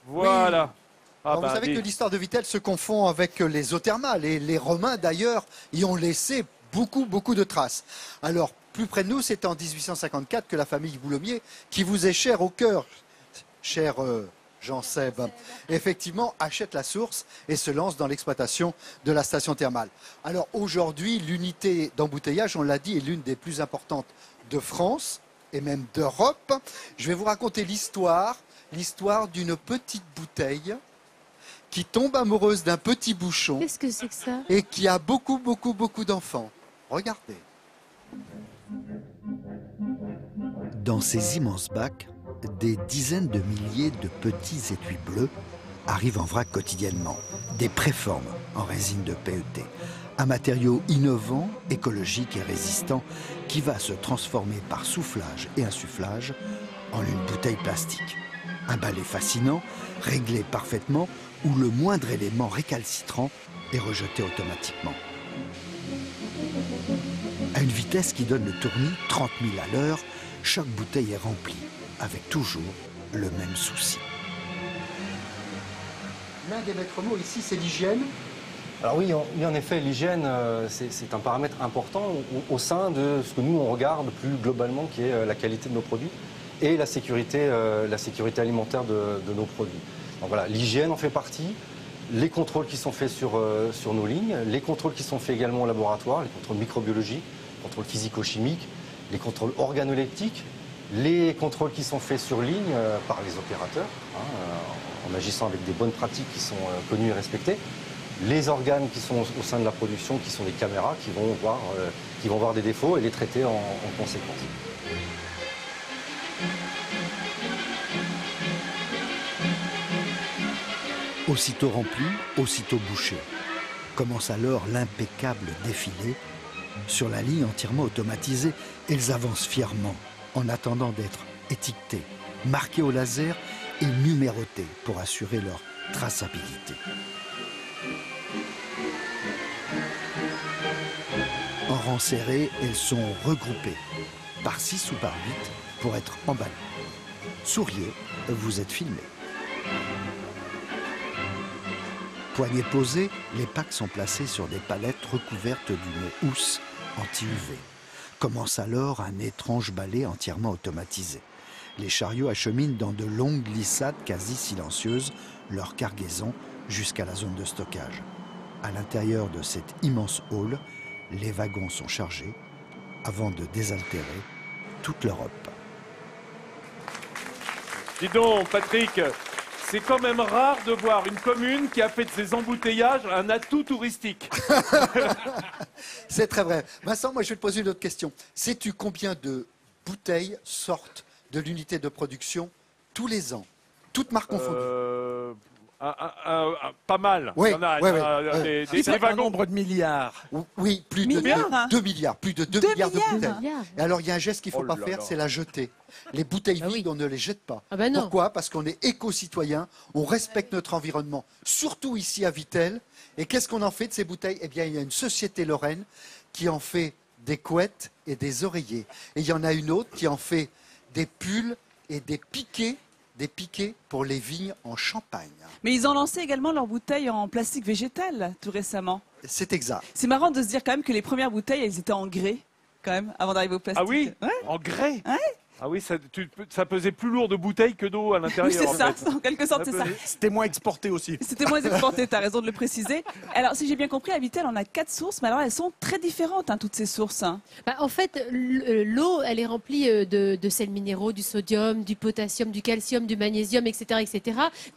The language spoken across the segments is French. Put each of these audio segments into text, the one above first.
Voilà. Oui. Ah Alors, bah, vous savez dis. que l'histoire de Vittel se confond avec les eaux thermales. Et les Romains, d'ailleurs, y ont laissé beaucoup de traces. Alors, plus près de nous, c'est en 1854 que la famille Boulommier, qui vous est chère au cœur, cher Jean-Seb, effectivement, achète la source et se lance dans l'exploitation de la station thermale. Alors, aujourd'hui, l'unité d'embouteillage, on l'a dit, est l'une des plus importantes de France et même d'Europe. Je vais vous raconter l'histoire d'une petite bouteille qui tombe amoureuse d'un petit bouchon Qu'est-ce que c'est que ça? et qui a beaucoup d'enfants. Regardez. Dans ces immenses bacs, des dizaines de milliers de petits étuis bleus arrivent en vrac quotidiennement. Des préformes en résine de PET. Un matériau innovant, écologique et résistant qui va se transformer par soufflage et insufflage en une bouteille plastique. Un balai fascinant, réglé parfaitement, où le moindre élément récalcitrant est rejeté automatiquement. À une vitesse qui donne le tournis 30 000 à l'heure, chaque bouteille est remplie, avec toujours le même souci. L'un des maîtres mots ici, c'est l'hygiène. Alors oui, en effet, l'hygiène, c'est un paramètre important au sein de ce que nous, on regarde plus globalement, qui est la qualité de nos produits et la sécurité alimentaire de nos produits. Donc voilà, l'hygiène en fait partie, les contrôles qui sont faits sur nos lignes, les contrôles qui sont faits également au laboratoire, les contrôles microbiologiques, les contrôles physico-chimiques, les contrôles organoleptiques, les contrôles qui sont faits sur ligne par les opérateurs, en agissant avec des bonnes pratiques qui sont connues et respectées, les organes qui sont au sein de la production, qui sont les caméras, qui vont voir des défauts et les traiter en conséquence. Aussitôt rempli, aussitôt bouché. Commence alors l'impeccable défilé. Sur la ligne entièrement automatisée, ils avancent fièrement, en attendant d'être étiquetés, marqués au laser et numérotés pour assurer leur traçabilité. En rang serré, elles sont regroupées, par 6 ou par 8, pour être emballées. Souriez, vous êtes filmés. Poignées posées, les packs sont placés sur des palettes recouvertes d'une housse anti-UV. Commence alors un étrange balai entièrement automatisé. Les chariots acheminent dans de longues glissades quasi silencieuses leur cargaison jusqu'à la zone de stockage. À l'intérieur de cet immense hall, les wagons sont chargés avant de désaltérer toute l'Europe. Dis donc, Patrick, c'est quand même rare de voir une commune qui a fait de ses embouteillages un atout touristique. C'est très vrai. Vincent, moi je vais te poser une autre question. Sais-tu combien de bouteilles sortent de l'unité de production tous les ans? Toutes marques confondues. Pas mal. Oui, Il y en a, oui, des Un wagons. nombre de milliards. Oui, plus Milliards, hein. de 2 milliards. Plus de 2 milliards de bouteilles. Et alors il y a un geste qu'il ne faut Oh pas là faire, là. c'est la jeter. Les bouteilles Ah oui. vides, on ne les jette pas. Ah bah non. Pourquoi? Parce qu'on est éco-citoyen, on respecte notre environnement, surtout ici à Vittel. Et qu'est-ce qu'on en fait de ces bouteilles? Eh bien, il y a une société lorraine qui en fait des couettes et des oreillers. Et il y en a une autre qui en fait des pulls et des piquets pour les vignes en Champagne. Mais ils ont lancé également leurs bouteilles en plastique végétal tout récemment. C'est exact. C'est marrant de se dire quand même que les premières bouteilles, elles étaient en grès, quand même, avant d'arriver au plastique. Ah oui, Ouais. en grès. Ouais. Ah oui, ça pesait plus lourd de bouteilles que d'eau à l'intérieur. Oui, c'est en ça, fait. en quelque sorte, c'est ça. C'était moins exporté aussi. C'était moins exporté, tu as raison de le préciser. Alors, si j'ai bien compris, à Vittel, on a 4 sources, mais alors elles sont très différentes, hein, toutes ces sources. Hein. Bah, en fait, l'eau, elle est remplie de sels minéraux, du sodium, du potassium, du calcium, du magnésium, etc.,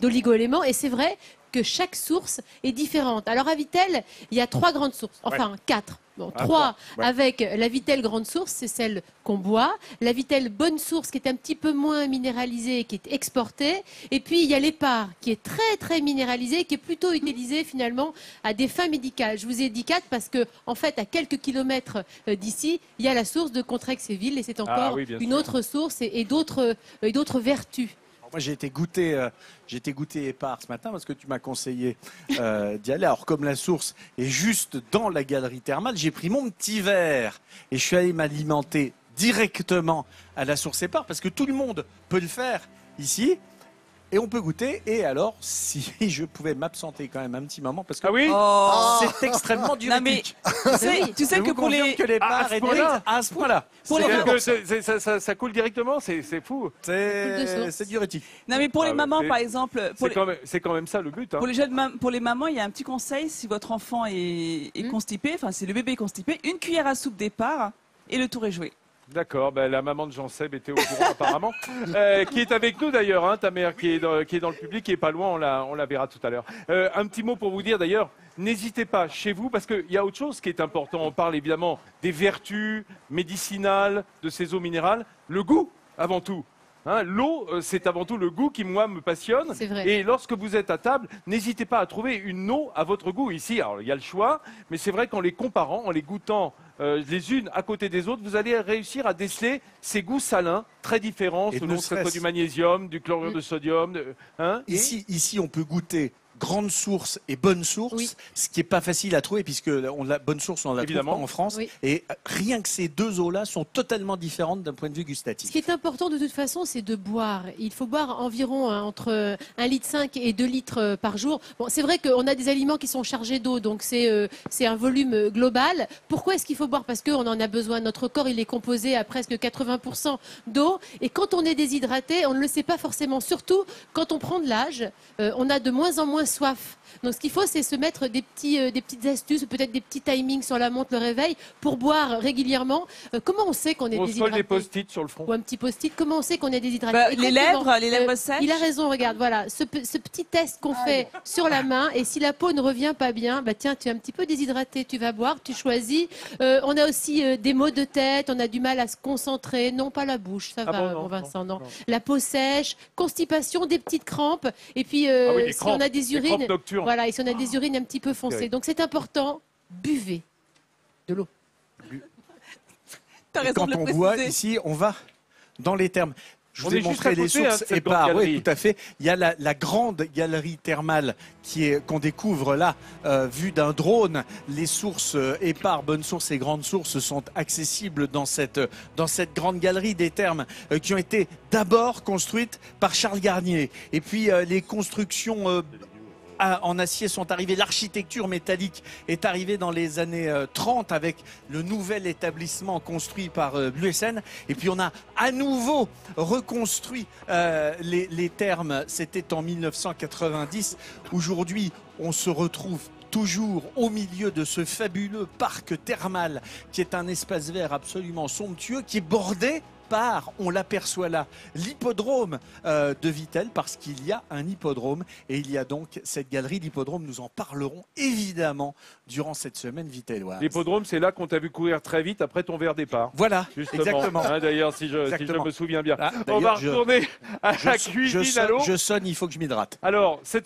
d'oligo-éléments. Et c'est vrai que chaque source est différente. Alors à Vittel, il y a 3 grandes sources, enfin 4. Bon, 3 avec la Vittel grande source, c'est celle qu'on boit. La Vittel bonne source qui est un petit peu moins minéralisée, qui est exportée. Et puis il y a l'Épar qui est très minéralisée, qui est plutôt utilisée finalement à des fins médicales. Je vous ai dit 4 parce que en fait à quelques kilomètres d'ici, il y a la source de Contrexéville et c'est encore oui, bien une sûr. autre source et d'autres vertus. Moi, j'ai été goûter Épar ce matin parce que tu m'as conseillé d'y aller. Alors, comme la source est juste dans la galerie thermale, j'ai pris mon petit verre et je suis allé m'alimenter directement à la source Épar parce que tout le monde peut le faire ici. Et on peut goûter. Et alors, si je pouvais m'absenter quand même un petit moment, parce que Ah oui Oh. c'est extrêmement Non, mais diurétique. tu sais Je que vous pour confirme les... que les Ah, à bars ce étaient point-là à ce point-là. Pour les- C'est-à-dire que ça coule directement, c'est fou. de source. C'est diurétique. Non, mais pour les Ah, mamans, c'est- par exemple, pour C'est quand même ça le but. Hein. pour les mamans, il y a un petit conseil. Si votre enfant est constipé, enfin, si le bébé est constipé, une cuillère à soupe départ et le tour est joué. D'accord, ben, la maman de Jean-Seb était au courant apparemment, qui est avec nous d'ailleurs, hein, ta mère qui est dans le public, qui est pas loin, on la verra tout à l'heure. Un petit mot pour vous dire d'ailleurs, n'hésitez pas chez vous, parce qu'il y a autre chose qui est important, on parle évidemment des vertus médicinales de ces eaux minérales, le goût avant tout. Hein, l'eau, c'est avant tout le goût qui, moi, me passionne. C'est vrai. Et lorsque vous êtes à table, n'hésitez pas à trouver une eau à votre goût. Ici, alors, il y a le choix, mais c'est vrai qu'en les comparant, en les goûtant les unes à côté des autres, vous allez réussir à déceler ces goûts salins très différents, Et selon ne que ce soit serait-ce- du magnésium, du chlorure de sodium. Hein, et- Ici, on peut goûter grande source et bonne source, Oui. ce qui n'est pas facile à trouver puisque bonne source, on la Évidemment. trouve pas en France. Oui. Et rien que ces deux eaux-là sont totalement différentes d'un point de vue Ce gustatif. qui est important de toute façon, c'est de boire. Il faut boire environ entre 1,5 litre et 2 litres par jour. Bon, c'est vrai qu'on a des aliments qui sont chargés d'eau, donc c'est un volume global. Pourquoi est-ce qu'il faut boire? Parce qu'on en a besoin. Notre corps, il est composé à presque 80% d'eau. Et quand on est déshydraté, on ne le sait pas forcément. Surtout quand on prend de l'âge, on a de moins en moins soif. Donc ce qu'il faut, c'est se mettre des petites astuces, peut-être des petits timings sur la montre, le réveil, pour boire régulièrement. Comment on sait qu'on est On se colle déshydraté? des post-it sur le front. Ou un petit post-it, comment on sait qu'on est déshydraté? Bah, les Exactement. lèvres sèches. Il a raison, regarde, voilà, ce petit test qu'on fait sur la main, et si la peau ne revient pas bien, bah tiens, tu es un petit peu déshydraté, tu vas boire, tu choisis. On a aussi des maux de tête, on a du mal à se concentrer, non pas la bouche, ça Ah va, bon, non, mon Vincent, non. non. La peau sèche, constipation, des petites crampes, et puis Ah oui, les si crampes, on a des les urines, crampes nocturnes. voilà, et si on a des urines un petit peu foncées, terrible. donc c'est important, buvez de l'eau. T'as Et raison quand de le on préciser. boit ici, on va dans les termes. Je On vous ai est juste montré à les côté, hein, sources de cette et grande bars. galerie. Oui, tout à fait. Il y a la grande galerie thermale qu'on découvre là, vue d'un drone. Les sources épars, bonnes sources et grandes sources sont accessibles dans cette grande galerie des thermes qui ont été d'abord construites par Charles Garnier. Et puis les constructions en acier sont arrivées. L'architecture métallique est arrivée dans les années 30 avec le nouvel établissement construit par Bluesen. Et puis on a à nouveau reconstruit les thermes. C'était en 1990. Aujourd'hui, on se retrouve toujours au milieu de ce fabuleux parc thermal qui est un espace vert absolument somptueux qui est bordé par, on l'aperçoit là, l'hippodrome de Vittel, parce qu'il y a un hippodrome et il y a donc cette galerie d'hippodrome. Nous en parlerons évidemment durant cette semaine vittelloise. L'hippodrome, c'est là qu'on t'a vu courir très vite après ton verre départ. Voilà, Justement. exactement. Hein, d'ailleurs, si je Exactement. me souviens bien. Ah, on va d'ailleurs, retourner à la cuisine à l'eau. je sonne, il faut que je m'hydrate. Alors, cette